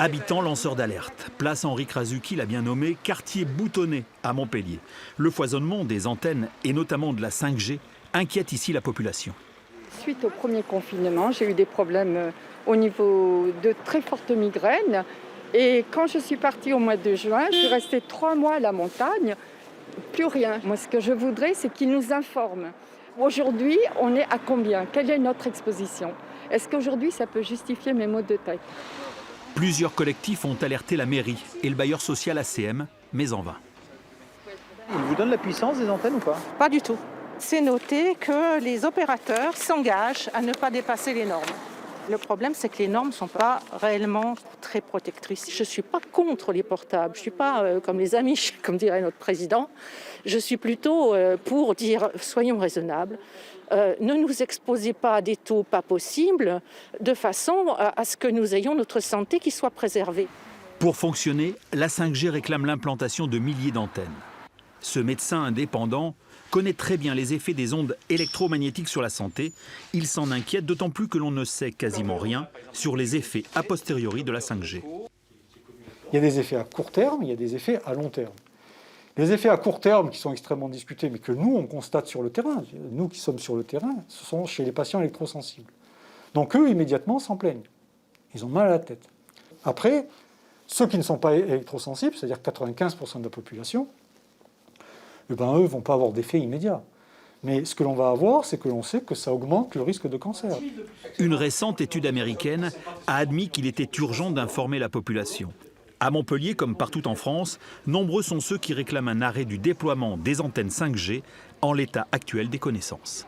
Habitants lanceurs d'alerte. Place Henri Krasuki l'a bien nommé quartier boutonné à Montpellier. Le foisonnement des antennes et notamment de la 5G inquiète ici la population. Suite au premier confinement, j'ai eu des problèmes au niveau de très fortes migraines. Et quand je suis partie au mois de juin, je suis restée 3 mois à la montagne, plus rien. Moi, ce que je voudrais, c'est qu'ils nous informent. Aujourd'hui, on est à combien? Quelle est notre exposition? Est-ce qu'aujourd'hui, ça peut justifier mes maux de tête? Plusieurs collectifs ont alerté la mairie et le bailleur social ACM, mais en vain. Ils vous donnent la puissance des antennes ou pas? Pas du tout. C'est noté que les opérateurs s'engagent à ne pas dépasser les normes. Le problème, c'est que les normes ne sont pas réellement très protectrices. Je ne suis pas contre les portables. Je ne suis pas comme les amis, comme dirait notre président. Je suis plutôt pour dire soyons raisonnables. Ne nous exposez pas à des taux pas possibles, de façon à ce que nous ayons notre santé qui soit préservée. Pour fonctionner, la 5G réclame l'implantation de milliers d'antennes. Ce médecin indépendant connaît très bien les effets des ondes électromagnétiques sur la santé. Il s'en inquiète, d'autant plus que l'on ne sait quasiment rien sur les effets a posteriori de la 5G. Il y a des effets à court terme, il y a des effets à long terme. Les effets à court terme qui sont extrêmement discutés, mais que nous, on constate sur le terrain, nous qui sommes sur le terrain, ce sont chez les patients électrosensibles. Donc eux, immédiatement, s'en plaignent. Ils ont mal à la tête. Après, ceux qui ne sont pas électrosensibles, c'est-à-dire 95% de la population, eux ne vont pas avoir d'effet immédiat. Mais ce que l'on va avoir, c'est que l'on sait que ça augmente le risque de cancer. Une récente étude américaine a admis qu'il était urgent d'informer la population. À Montpellier, comme partout en France, nombreux sont ceux qui réclament un arrêt du déploiement des antennes 5G en l'état actuel des connaissances.